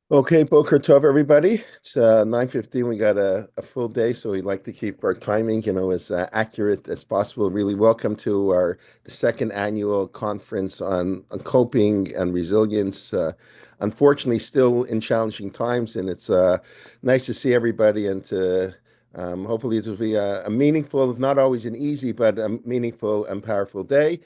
Okay, Boker Tov, everybody. It's 9:15. We got a full day, so we like to keep our timing, as accurate as possible. Really welcome to the second annual conference on coping and resilience. Unfortunately, still in challenging times, and it's nice to see everybody and to hopefully it will be a meaningful, not always an easy, but a meaningful and powerful day.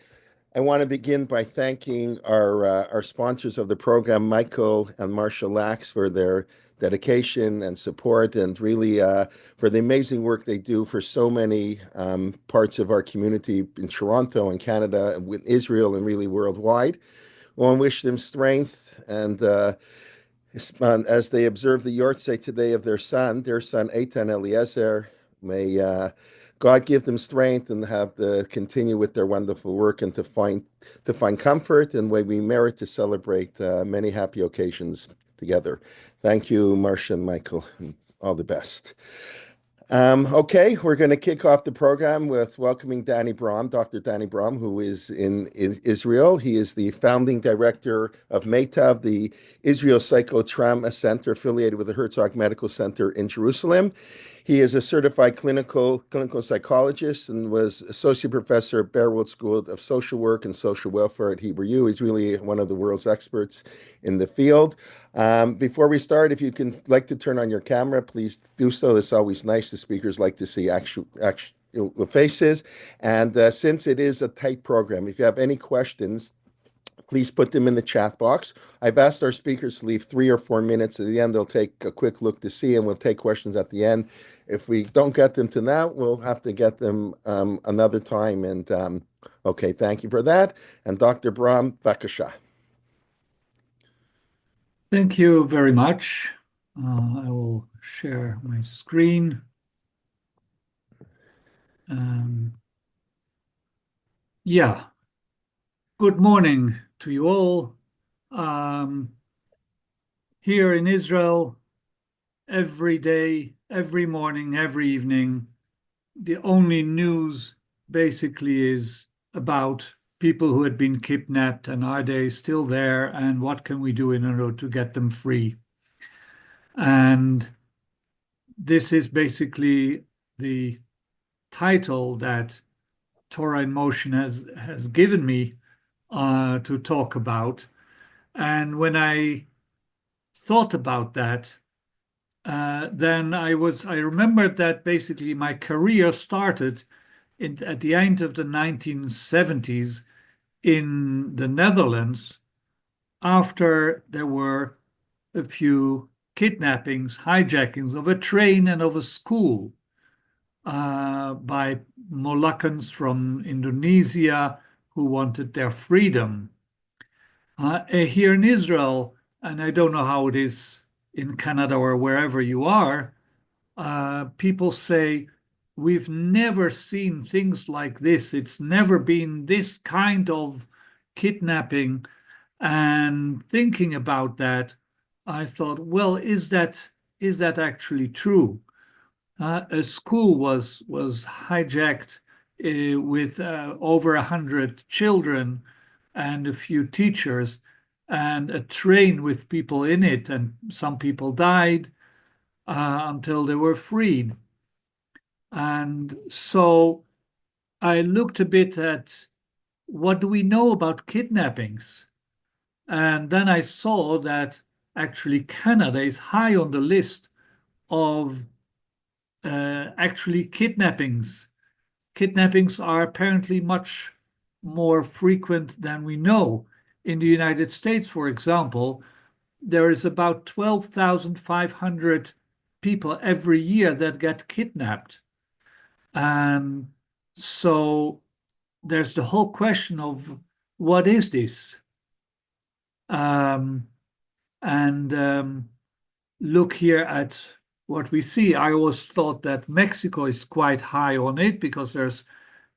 I want to begin by thanking our sponsors of the program, Michael and Marcia Lax, for their dedication and support, and really for the amazing work they do for so many parts of our community in Toronto and Canada, and with Israel, and really worldwide. I want to wish them strength and as they observe the yahrzeit today of their son Eitan Eliezer. May God give them strength and have to continue with their wonderful work and to find comfort, and way we merit to celebrate many happy occasions together. Thank you, Marcia and Michael, and all the best. Okay, we're going to kick off the program with welcoming Danny Brom, Dr. Danny Brom, who is in Israel. He is the founding director of Meitav, the Israel Psychotrauma Center affiliated with the Herzog Medical Center in Jerusalem. He is a certified clinical psychologist and was associate professor at Bearwood School of Social Work and Social Welfare at Hebrew U. He's really one of the world's experts in the field. Before we start, if you can like to turn on your camera, please do so. It's always nice. The speakers like to see actual faces. And since it is a tight program, if you have any questions, please put them in the chat box. I've asked our speakers to leave 3 or 4 minutes. At the end, they'll take a quick look to see, and we'll take questions at the end. If we don't get them to now, we'll have to get them another time. And okay, thank you for that. And Dr. Brom, Vakasha. Thank you very much. I will share my screen. Yeah, good morning to you all. Here in Israel, every day, every morning, every evening, the only news basically is about people who had been kidnapped, and are they still there, and what can we do in order to get them free. And this is basically the title that Torah in Motion has given me to talk about. And when I thought about that, then I remembered that basically my career started at the end of the 1970s in the Netherlands, after there were a few kidnappings, hijackings of a train and of a school by Moluccans from Indonesia who wanted their freedom. Here in Israel, and I don't know how it is in Canada or wherever you are, people say, we've never seen things like this. It's never been this kind of kidnapping. And thinking about that, I thought, well, is that actually true? A school was hijacked with over 100 children and a few teachers, and a train with people in it, and some people died until they were freed. And so I looked a bit at what do we know about kidnappings, and then I saw that actually Canada is high on the list of actually kidnappings. Kidnappings are apparently much more frequent than we know. In the United States, for example, there is about 12,500 people every year that get kidnapped. And so there's the whole question of what is this? And look here at what we see. I always thought that Mexico is quite high on it because there's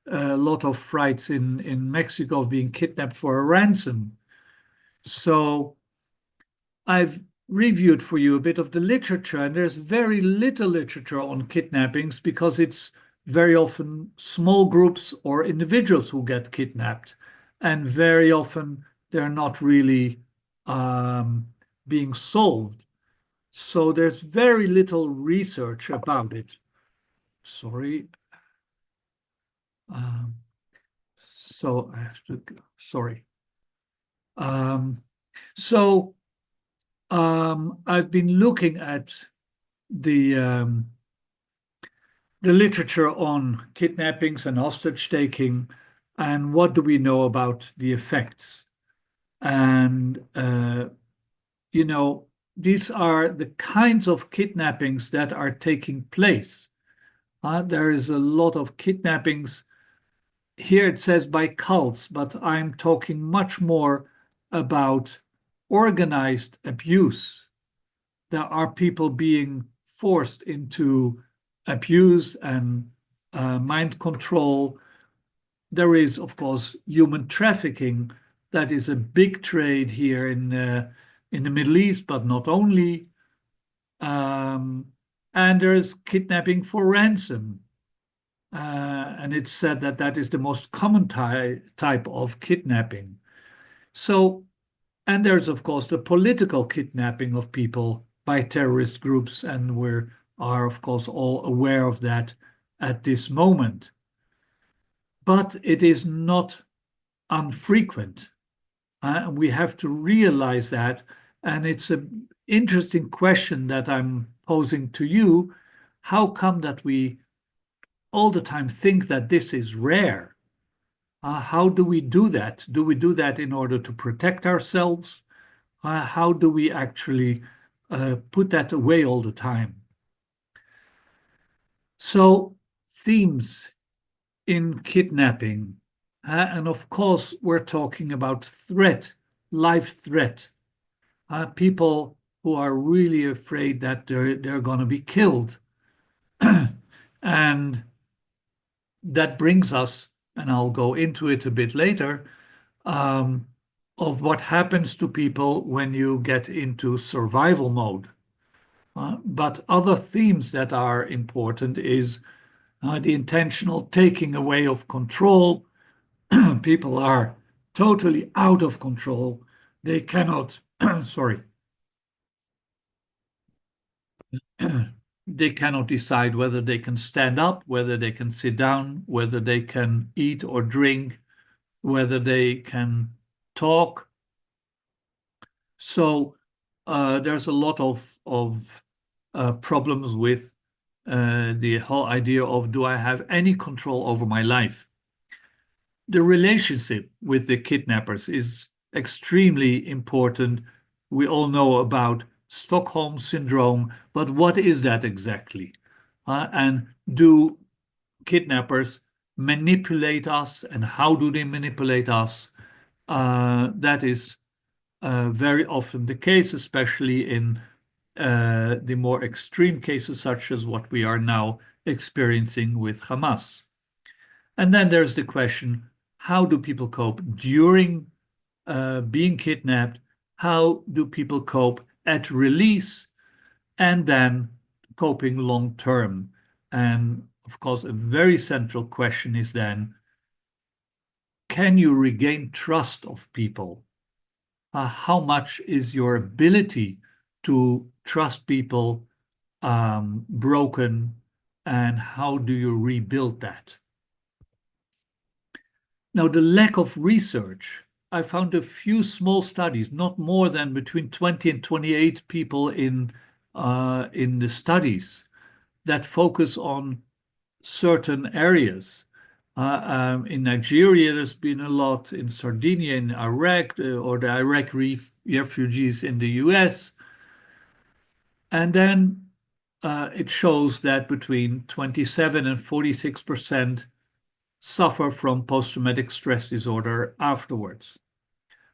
a lot of frights in Mexico of being kidnapped for a ransom. So I've reviewed for you a bit of the literature, and there's very little literature on kidnappings because it's very often small groups or individuals who get kidnapped, and very often they're not really being solved. So there's very little research about it. Sorry. Um, so I have to, sorry. Um, so I've been looking at the um, the literature on kidnappings and hostage taking, and what do we know about the effects? And you know, these are the kinds of kidnappings that are taking place. There is a lot of kidnappings. Here it says by cults, but I'm talking much more about organized abuse. There are people being forced into abuse and mind control. There is, of course, human trafficking. That is a big trade here in the Middle East, but not only. Um, and there's kidnapping for ransom. And it's said that that is the most common type of kidnapping. So, and there's, of course, the political kidnapping of people by terrorist groups, and we are, of course, all aware of that at this moment. But it is not unfrequent. We have to realize that. And it's an interesting question that I'm posing to you. How come that we all the time think that this is rare? How do we do that? Do we do that in order to protect ourselves? How do we actually put that away all the time? So, themes in kidnapping. And of course, we're talking about threat, life threat. People who are really afraid that they're going to be killed. And that brings us, and I'll go into it a bit later, um, of what happens to people when you get into survival mode. But other themes that are important is the intentional taking away of control. People are totally out of control. They cannot, sorry, they cannot decide whether they can stand up, whether they can sit down, whether they can eat or drink, whether they can talk. So there's a lot of problems with the whole idea of, do I have any control over my life? The relationship with the kidnappers is extremely important. We all know about Stockholm syndrome, but what is that exactly? And do kidnappers manipulate us, and how do they manipulate us? That is very often the case, especially in the more extreme cases, such as what we are now experiencing with Hamas. And then there's the question, how do people cope during being kidnapped? How do people cope at release? And then coping long term. And of course, a very central question is then, can you regain trust of people? How much is your ability to trust people broken, and how do you rebuild that? Now, the lack of research, I found a few small studies, not more than between 20 and 28 people in the studies that focus on certain areas. In Nigeria, there's been a lot, in Sardinia, in Iraq, or the Iraq refugees in the US. And then it shows that between 27 and 46% suffer from post-traumatic stress disorder afterwards.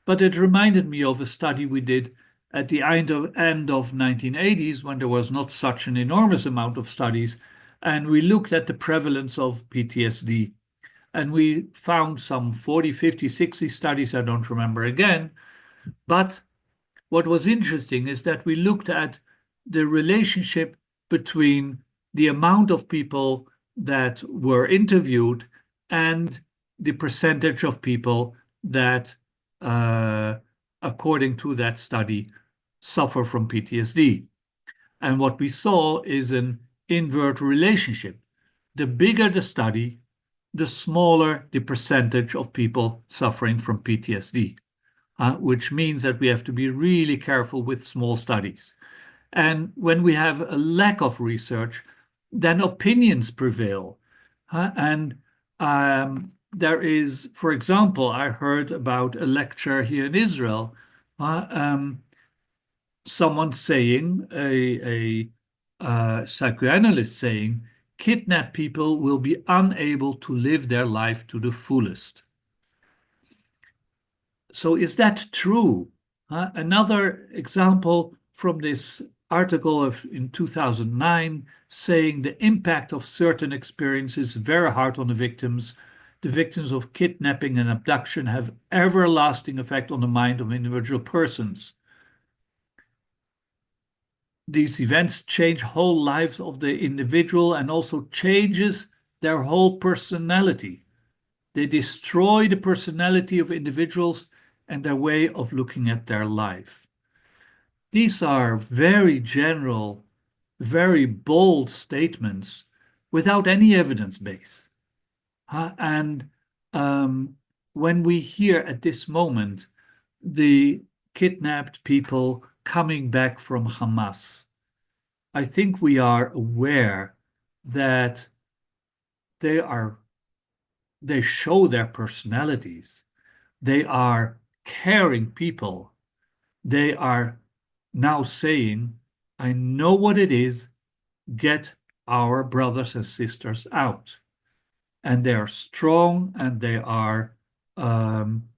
But it reminded me of a study we did at the end of 1980s, when there was not such an enormous amount of studies, and we looked at the prevalence of PTSD. And we found some 40, 50, 60 studies, I don't remember again. But what was interesting is that we looked at the relationship between the amount of people that were interviewed and the percentage of people that, according to that study, suffer from PTSD. And what we saw is an invert relationship. The bigger the study, the smaller the percentage of people suffering from PTSD, which means that we have to be really careful with small studies. And when we have a lack of research, then opinions prevail. And there is, for example, I heard about a lecture here in Israel, someone saying, a psychoanalyst saying, kidnapped people will be unable to live their life to the fullest. So is that true? Another example from this article in 2009 saying the impact of certain experiences very hard on the victims. The victims of kidnapping and abduction have everlasting effect on the mind of individual persons. These events change whole lives of the individual and also changes their whole personality. They destroy the personality of individuals and their way of looking at their life. These are very general, very bold statements without any evidence base. And when we hear at this moment the kidnapped people coming back from Hamas, I think we are aware that they show their personalities. They are caring people. They are now saying, I know what it is, get our brothers and sisters out. And they are strong and they are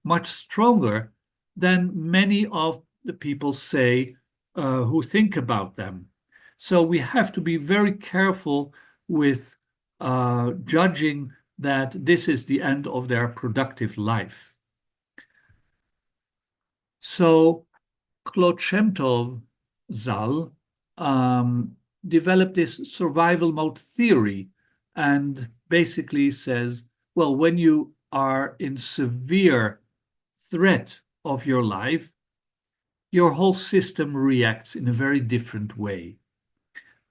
much stronger than many of the people say who think about them. So we have to be very careful with judging that this is the end of their productive life. So Claude Shemtov Zal developed this survival mode theory and basically says, well, when you are in severe threat of your life, your whole system reacts in a very different way.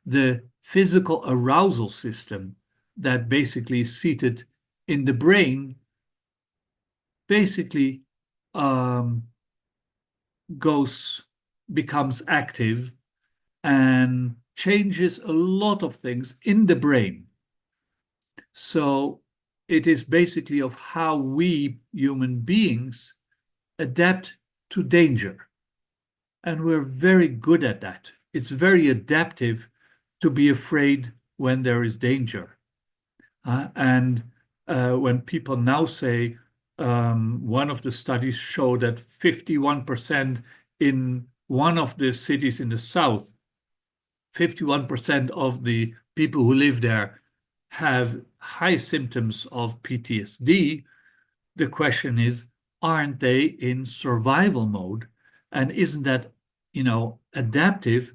The physical arousal system that basically is seated in the brain basically becomes active and changes a lot of things in the brain. So it is basically of how we human beings adapt to danger. And we're very good at that. It's very adaptive to be afraid when there is danger. And when people now say, one of the studies show that 51% in one of the cities in the south, 51% of the people who live there have high symptoms of PTSD. The question is, aren't they in survival mode? And isn't that, adaptive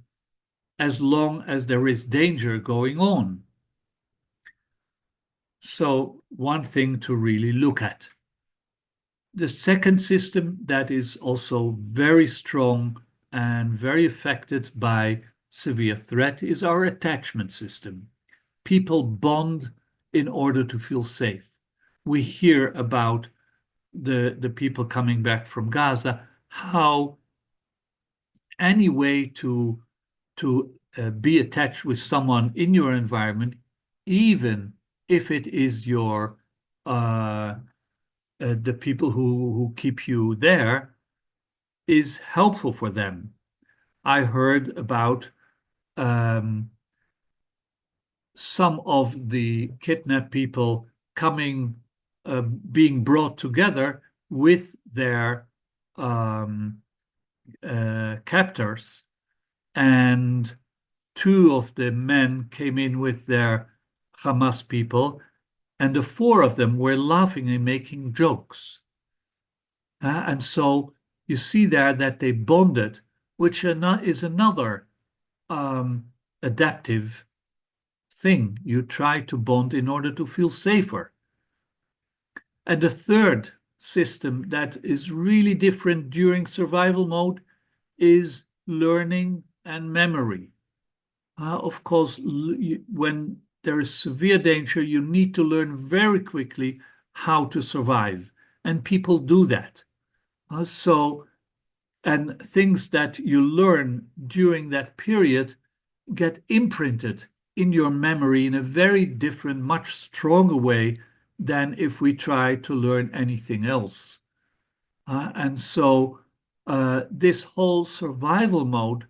as long as there is danger going on? So one thing to really look at. The second system that is also very strong and very affected by severe threat is our attachment system. People bond in order to feel safe. We hear about the people coming back from Gaza, how any way to be attached with someone in your environment, even if it is the people who keep you there, is helpful for them. I heard about some of the kidnapped people being brought together with their captors, and two of the men came in with their Hamas people, and the four of them were laughing and making jokes. And so you see there that they bonded, which is another adaptive thing. You try to bond in order to feel safer. And the third system that is really different during survival mode is learning and memory. Of course, when there is severe danger, you need to learn very quickly how to survive. And people do that. And things that you learn during that period get imprinted in your memory in a very different, much stronger way than if we try to learn anything else. And so this whole survival mode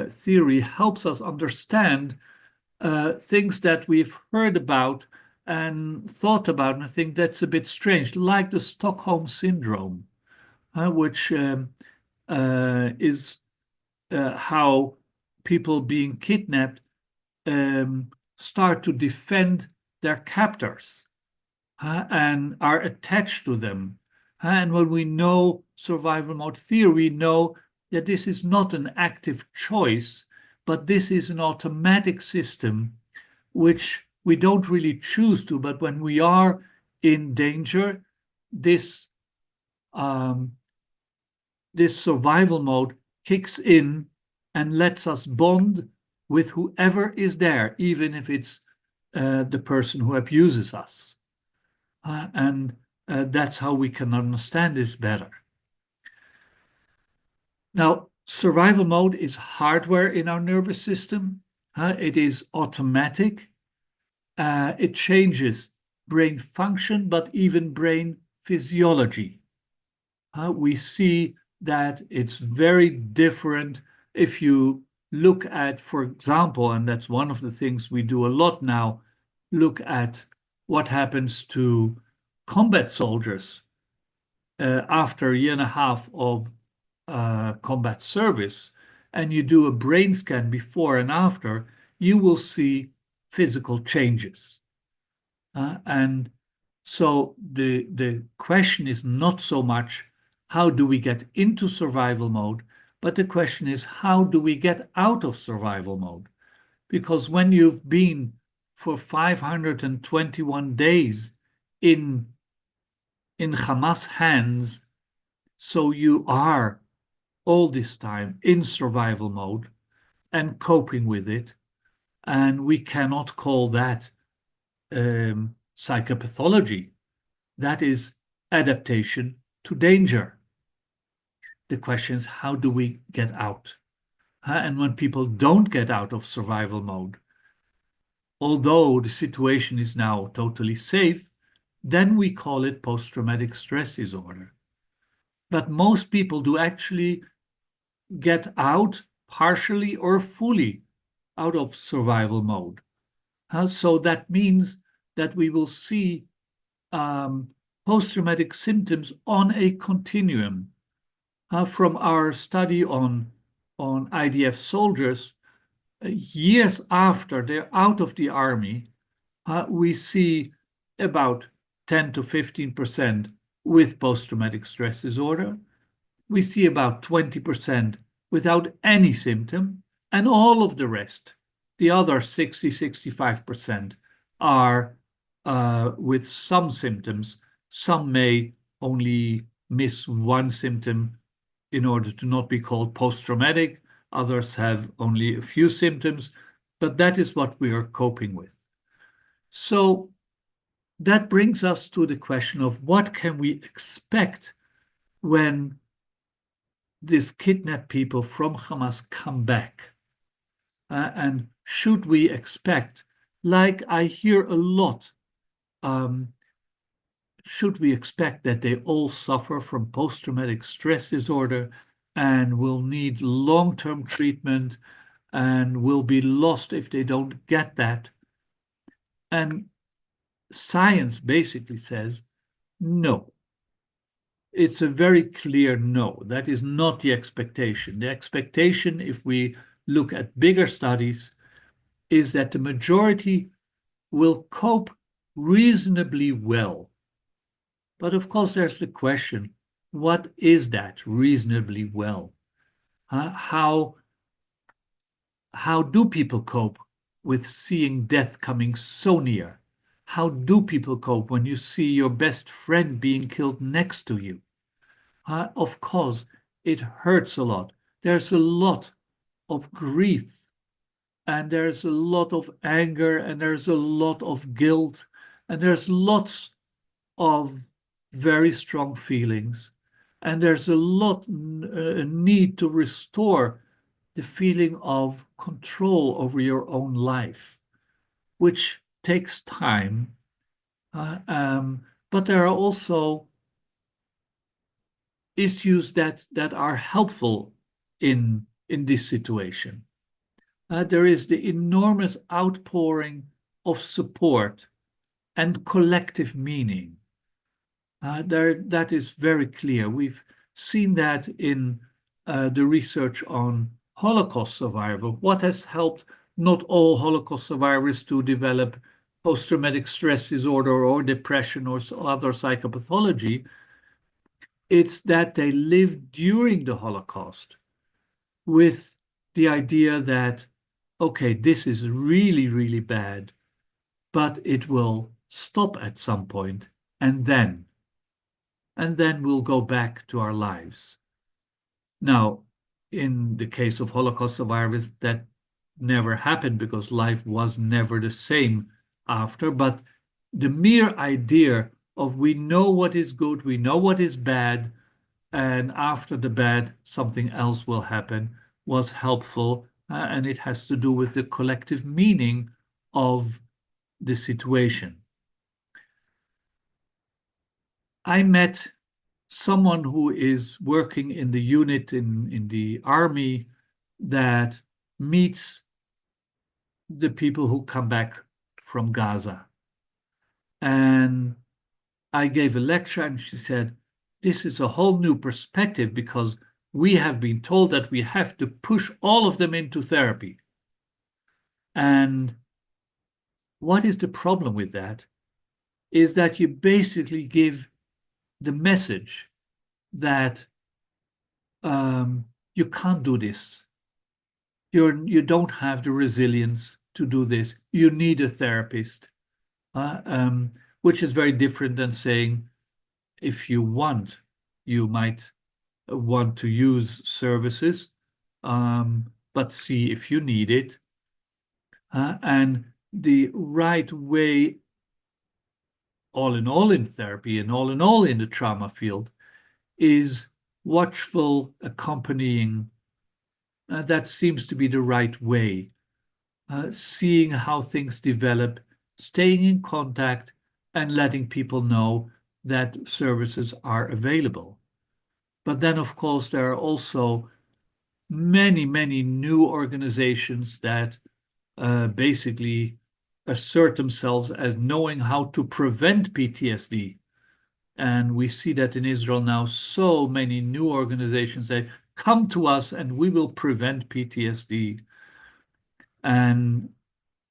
theory helps us understand things that we've heard about and thought about, and I think that's a bit strange, like the Stockholm Syndrome, which is how people being kidnapped start to defend their captors and are attached to them. And when we know survival mode theory, we know that this is not an active choice, but this is an automatic system which we don't really choose to. But when we are in danger, this um, this survival mode kicks in and lets us bond with whoever is there, even if it's the person who abuses us. And that's how we can understand this better. Now, survival mode is hardware in our nervous system. It is automatic. It changes brain function, but even brain physiology. We see that it's very different if you look at, for example, and that's one of the things we do a lot now, look at what happens to combat soldiers after a year and a half of combat service, and you do a brain scan before and after, you will see physical changes. And so the question is not so much how do we get into survival mode, but the question is how do we get out of survival mode? Because when you've been for 521 days in Hamas hands, so you are all this time in survival mode and coping with it, and we cannot call that psychopathology. That is adaptation to danger. The question is, how do we get out? And when people don't get out of survival mode, although the situation is now totally safe, then we call it post-traumatic stress disorder. But most people do actually get out partially or fully out of survival mode. So that means that we will see post-traumatic symptoms on a continuum. From our study on IDF soldiers, years after they're out of the army, we see about 10 to 15% with post-traumatic stress disorder. We see about 20% without any symptom, and all of the rest, the other 60-65%, are with some symptoms. Some may only miss one symptom in order to not be called post-traumatic. Others have only a few symptoms, but that is what we are coping with. So that brings us to the question of what can we expect when these kidnapped people from Hamas come back? And should we expect, like I hear a lot, should we expect that they all suffer from post-traumatic stress disorder and will need long-term treatment and will be lost if they don't get that? And science basically says no. It's a very clear no. That is not the expectation. The expectation, if we look at bigger studies, is that the majority will cope reasonably well. But of course, there's the question, what is that reasonably well? How do people cope with seeing death coming so near? How do people cope when you see your best friend being killed next to you? Of course, it hurts a lot. There's a lot of grief and there's a lot of anger, and there's a lot of guilt, and there's lots of very strong feelings. And there's a lot a need to restore the feeling of control over your own life, which takes time. But there are also issues that are helpful in this situation. There is the enormous outpouring of support and collective meaning. That is very clear. We've seen that in the research on Holocaust survival. What has helped not all Holocaust survivors to develop post-traumatic stress disorder or depression or other psychopathology? It's that they lived during the Holocaust with the idea that, okay, this is really, really bad, but it will stop at some point, and then we'll go back to our lives. Now, in the case of Holocaust survivors, that never happened because life was never the same after. But the mere idea of we know what is good, we know what is bad, and after the bad, something else will happen was helpful. And it has to do with the collective meaning of the situation. I met someone who is working in the unit in the army that meets the people who come back from Gaza. And I gave a lecture, and she said, this is a whole new perspective because we have been told that we have to push all of them into therapy. And what is the problem with that? Is that you basically give the message that you can't do this. You don't have the resilience to do this. You need a therapist, which is very different than saying, if you want, you might want to use services, but see if you need it. And the right way, all in therapy and all in the trauma field, is watchful accompanying. That seems to be the right way. Seeing how things develop, staying in contact, and letting people know that services are available. But then, of course, there are also many, many new organizations that basically assert themselves as knowing how to prevent PTSD. And we see that in Israel now, so many new organizations say, come to us and we will prevent PTSD. And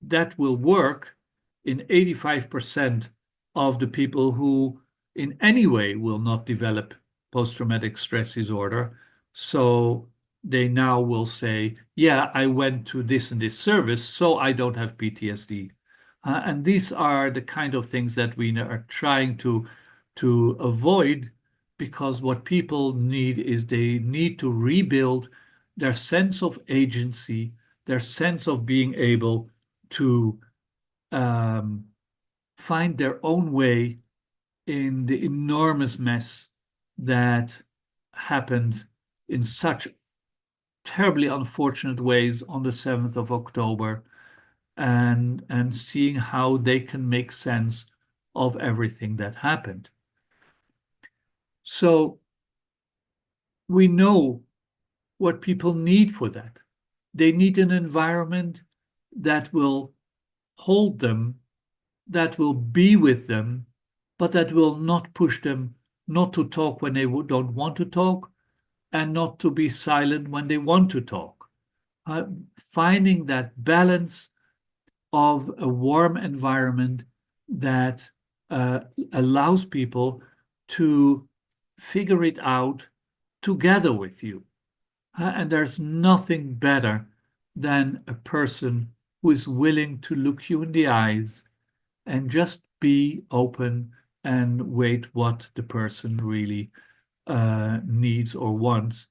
that will work in 85% of the people who in any way will not develop post-traumatic stress disorder. So they now will say, yeah, I went to this and this service, so I don't have PTSD. And these are the kind of things that we are trying to avoid, because what people need is they need to rebuild their sense of agency, their sense of being able to find their own way in the enormous mess that happened in such terribly unfortunate ways on the 7th of October, and seeing how they can make sense of everything that happened. So we know what people need for that. They need an environment that will hold them, that will be with them, but that will not push them not to talk when they don't want to talk, and not to be silent when they want to talk. Finding that balance of a warm environment that allows people to figure it out together with you. And there's nothing better than a person who is willing to look you in the eyes and just be open and wait what the person really needs or wants,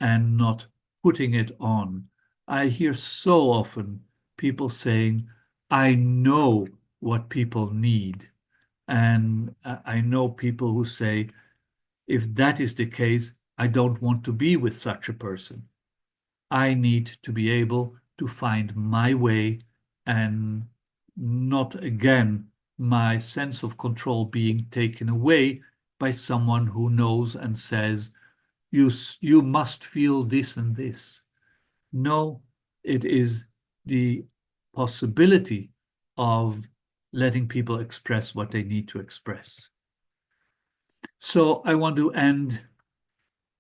and not putting it on. I hear so often people saying, I know what people need. And I know people who say, if that is the case, I don't want to be with such a person. I need to be able to find my way and not again my sense of control being taken away by someone who knows and says, you must feel this and this. No, it is the possibility of letting people express what they need to express. So I want to end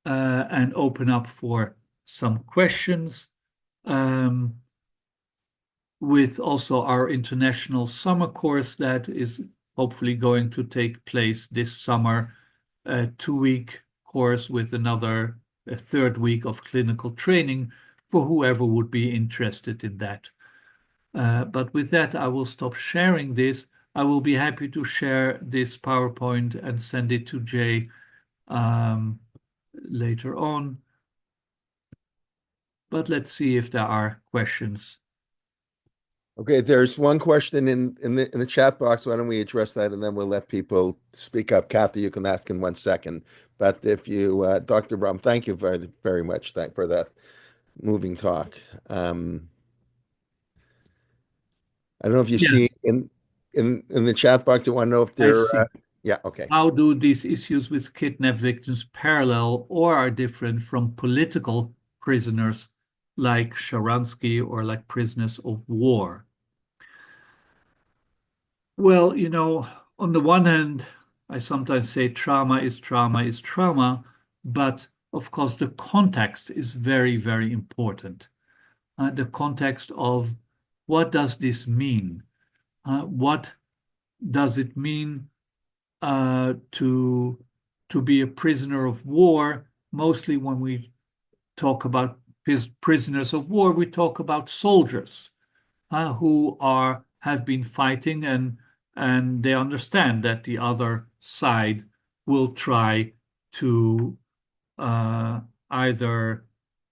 and open up for some questions. Um, with also our international summer course that is hopefully going to take place this summer, a 2 week course with a third week of clinical training for whoever would be interested in that. But with that, I will stop sharing this. I will be happy to share this PowerPoint and send it to Jay later on. But let's see if there are questions. Okay, there's one question in the chat box. Why don't we address that, and then we'll let people speak up. Kathy, you can ask in 1 second. But if you, Dr. Brom, thank you very, very much for that moving talk. I don't know if you see Yes, in the chat box. You want to know if I they're, see. yeah, okay. How do these issues with kidnapped victims parallel or are different from political prisoners like Sharansky or like prisoners of war? Well, on the one hand, I sometimes say trauma is trauma is trauma, but of course, the context is very, very important. The context of what does this mean? What does it mean to be a prisoner of war? Mostly when we talk about prisoners of war, we talk about soldiers who have been fighting and they understand that the other side will try to uh, either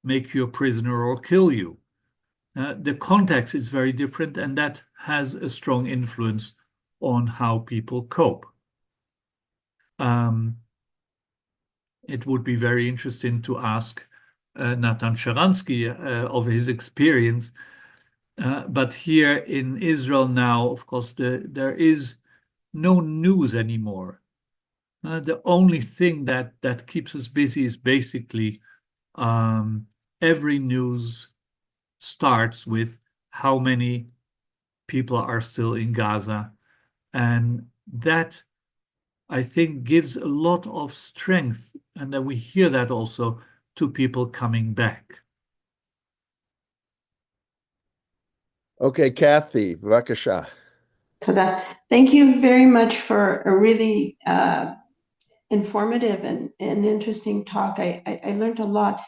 make you a prisoner or kill you. The context is very different, and that has a strong influence on how people cope. Um, it would be very interesting to ask Nathan Sharansky of his experience. But here in Israel now, of course, there is no news anymore. The only thing that keeps us busy is basically um, every news starts with how many people are still in Gaza. And that, I think, gives a lot of strength. And then we hear that also to people coming back. Okay, Kathy, bevakasha. So thank you very much for a really informative and interesting talk. I learned a lot.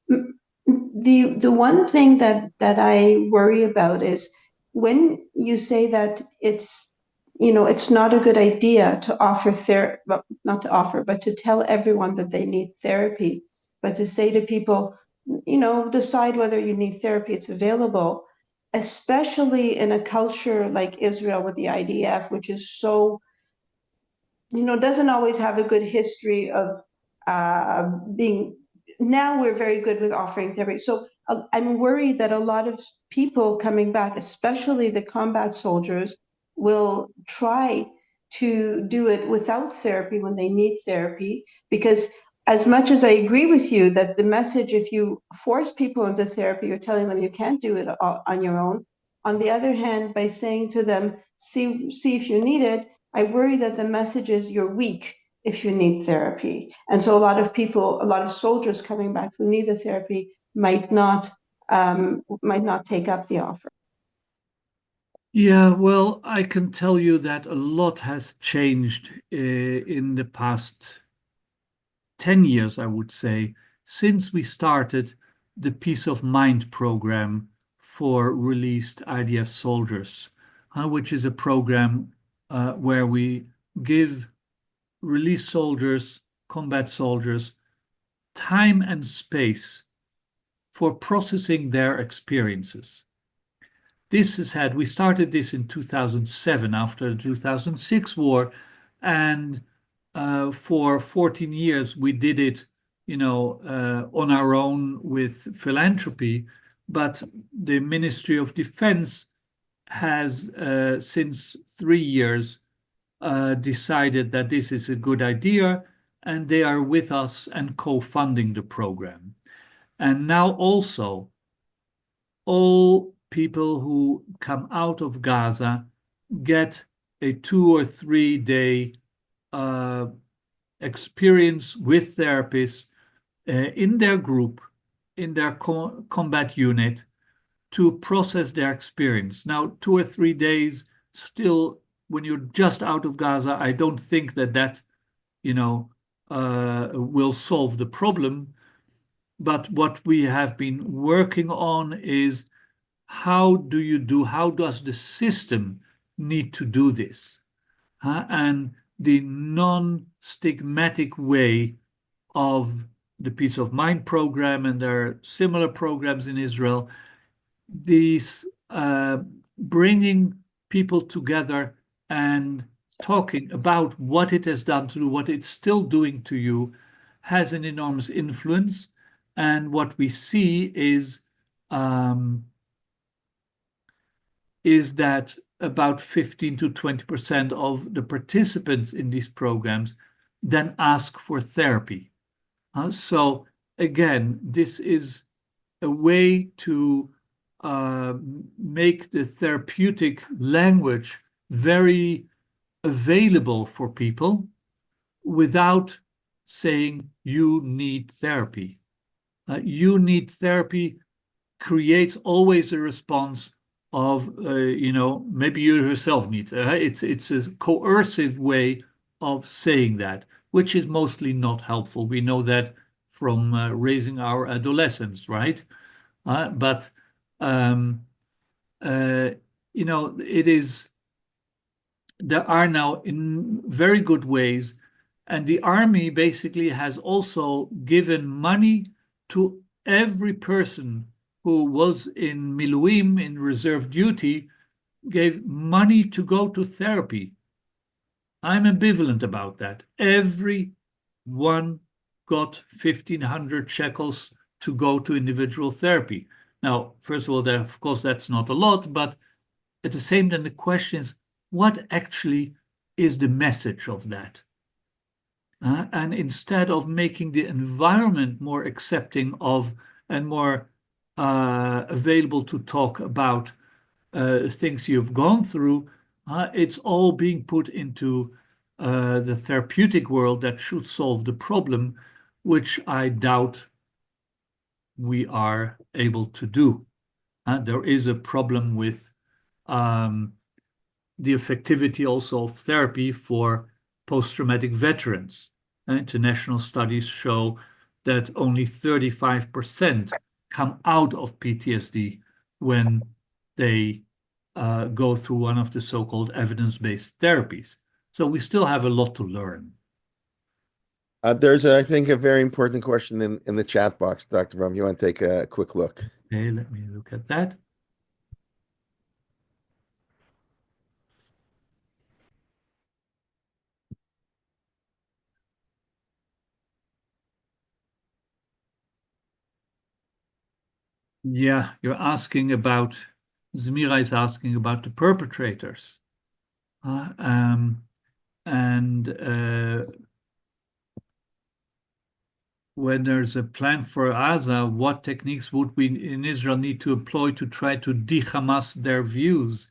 The one thing that I worry about is when you say that it's not a good idea to offer therapy, well, not to offer, but to tell everyone that they need therapy, but to say to people, decide whether you need therapy, it's available, especially in a culture like Israel with the IDF, which is so doesn't always have a good history of being. Now we're very good with offering therapy. So I'm worried that a lot of people coming back, especially the combat soldiers, will try to do it without therapy when they need therapy. Because as much as I agree with you that the message, if you force people into therapy, you're telling them you can't do it on your own. On the other hand, by saying to them, see if you need it, I worry that the message is you're weak if you need therapy. And so a lot of people, a lot of soldiers coming back who need the therapy might not take up the offer. Yeah, well, I can tell you that a lot has changed in the past 10 years, I would say, since we started the Peace of Mind program for released IDF soldiers, which is a program where we give released soldiers, combat soldiers, time and space for processing their experiences. we started this in 2007 after the 2006 war, and for 14 years we did it, on our own with philanthropy. But the Ministry of Defense has, since 3 years, decided that this is a good idea, and they are with us and co-funding the program. And now also, all people who come out of Gaza get a 2 or 3 day experience with therapists in their group, in their combat unit, to process their experience. Now, 2 or 3 days, still, when you're just out of Gaza, I don't think that will solve the problem. But what we have been working on is how does the system need to do this? And the non-stigmatic way of the Peace of Mind program, and there are similar programs in Israel, these bringing people together and talking about what it has done to you, what it's still doing to you, has an enormous influence. And what we see is that about 15 to 20% of the participants in these programs then ask for therapy. So again, this is a way to make the therapeutic language very available for people without saying you need therapy. You need therapy creates always a response of, maybe you yourself need. It's a coercive way of saying that, which is mostly not helpful. We know that from raising our adolescents, right? But it is. There are now in very good ways, and the army basically has also given money to every person who was in Miluim, in reserve duty, gave money to go to therapy. I'm ambivalent about that. Everyone got 1,500 shekels to go to individual therapy. Now, first of all, of course, that's not a lot, but at the same time, the question is, what actually is the message of that? And instead of making the environment more accepting of and more available to talk about things you've gone through, it's all being put into the therapeutic world that should solve the problem, which I doubt we are able to do. There is a problem with the effectivity also of therapy for post-traumatic veterans. International studies show that only 35% come out of PTSD when they go through one of the so-called evidence-based therapies. So we still have a lot to learn. There's, I think, a very important question in the chat box, Dr. Brom. You want to take a quick look? Okay, let me look at that. Yeah, Zmira is asking about the perpetrators. When there's a plan for Gaza, what techniques would we in Israel need to employ to try to de-Hamas their views?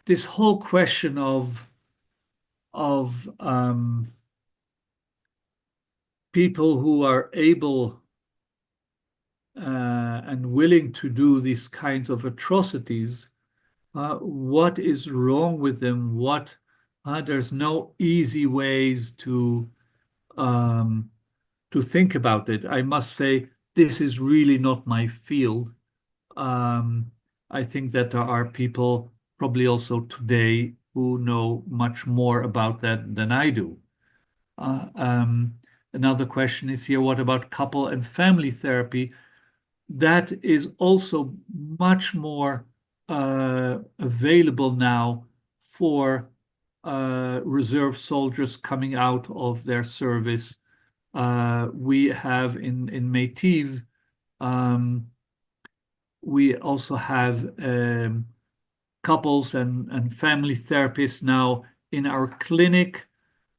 This whole question of people who are able and willing to do these kinds of atrocities, what is wrong with them? There's no easy ways to think about it. I must say, this is really not my field. I think that there are people probably also today who know much more about that than I do. Another question is here, what about couple and family therapy? That is also much more available now for reserve soldiers coming out of their service. We have in Métis, we also have couples and family therapists now in our clinic.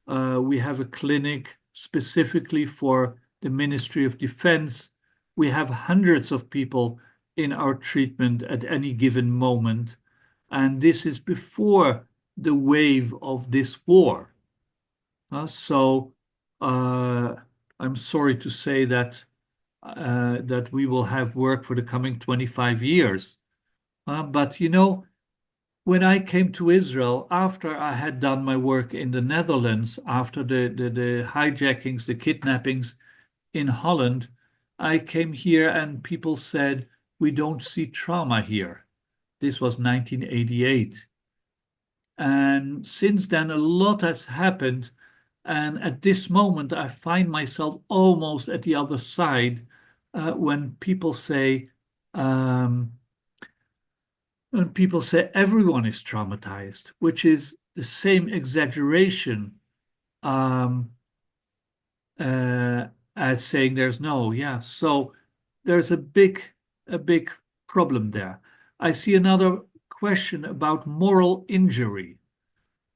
We have a clinic specifically for the Ministry of Defense. We have hundreds of people in our treatment at any given moment. And this is before the wave of this war. So I'm sorry to say that that we will have work for the coming 25 years. But you know, when I came to Israel, after I had done my work in the Netherlands, after the hijackings, the kidnappings in Holland, I came here and people said, we don't see trauma here. This was 1988. And since then, a lot has happened. And at this moment, I find myself almost at the other side when people say, everyone is traumatized, which is the same exaggeration um, as saying there's no, yeah. So there's a big problem there. I see another question about moral injury.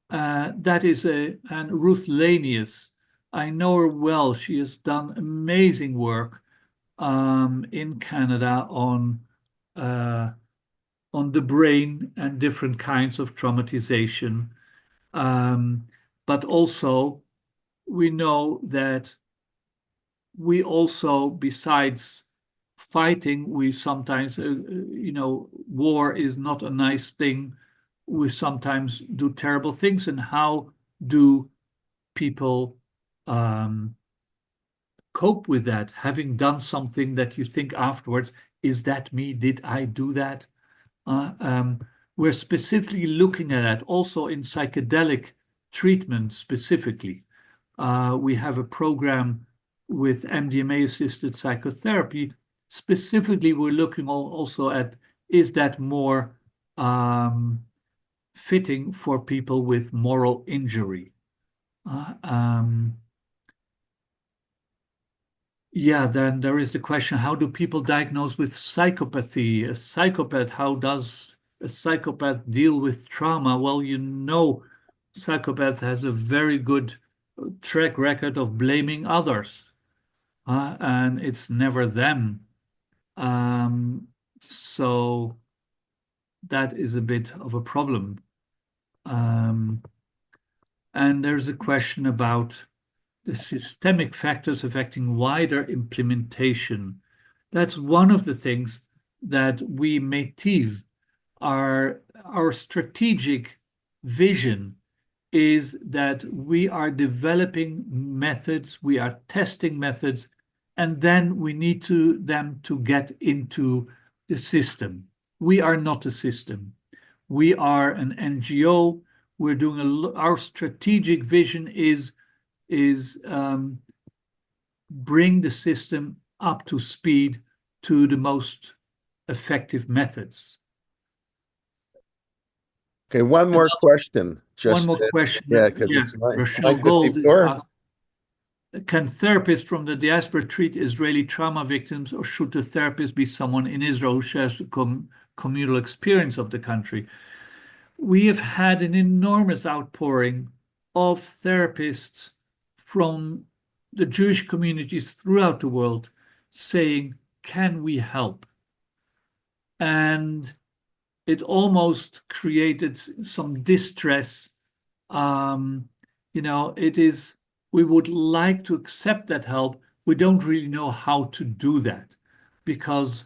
That is and Ruth Lanius. I know her well. She has done amazing work in Canada on the brain and different kinds of traumatization. But also, we know that we also, besides fighting, we sometimes, war is not a nice thing. We sometimes do terrible things. And how do people cope with that? Having done something that you think afterwards, is that me? Did I do that? We're specifically looking at that also in psychedelic treatment specifically. We have a program with MDMA-assisted psychotherapy. Specifically, we're looking also at, is that more fitting for people with moral injury? Yeah, then there is the question, how do people diagnose with psychopathy? A psychopath, how does a psychopath deal with trauma? Well, you know, psychopath has a very good track record of blaming others, and it's never them. So that is a bit of a problem. And there's a question about the systemic factors affecting wider implementation. That's one of the things that we Métis, our strategic vision is that we are developing methods, we are testing methods, and then we need them to get into the system. We are not a system. We are an NGO. We're doing our strategic vision is bring the system up to speed to the most effective methods. Okay, one more question. One more question. Yeah, because Yeah, it's like Rochelle Gold is 9:54. asked, can therapists from the diaspora treat Israeli trauma victims, or should the therapist be someone in Israel who shares the communal experience of the country? We have had an enormous outpouring of therapists from the Jewish communities throughout the world saying, can we help? And it almost created some distress. It is, we would like to accept that help. We don't really know how to do that because,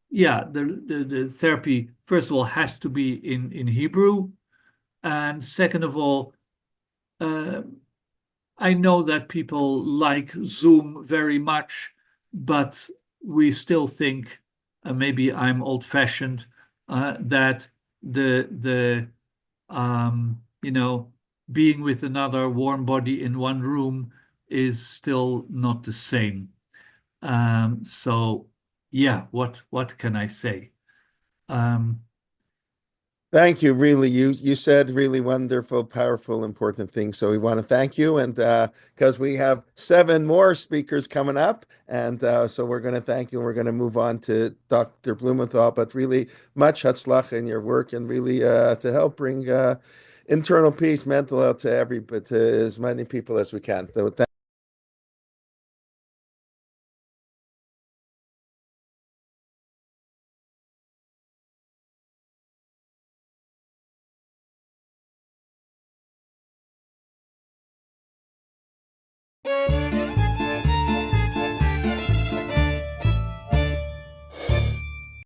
yeah, the therapy, first of all, has to be in Hebrew. And second of all, I know that people like Zoom very much, but we still think, maybe I'm old-fashioned, that the being with another warm body in one room is still not the same. So yeah, what can I say? Thank you. Really, you said really wonderful, powerful, important things. So we want to thank you, and because we have seven more speakers coming up, and so we're going to thank you. And we're going to move on to Dr. Blumenthal. But really, much hatzlacha in your work, and really to help bring internal peace, mental health to to as many people as we can. So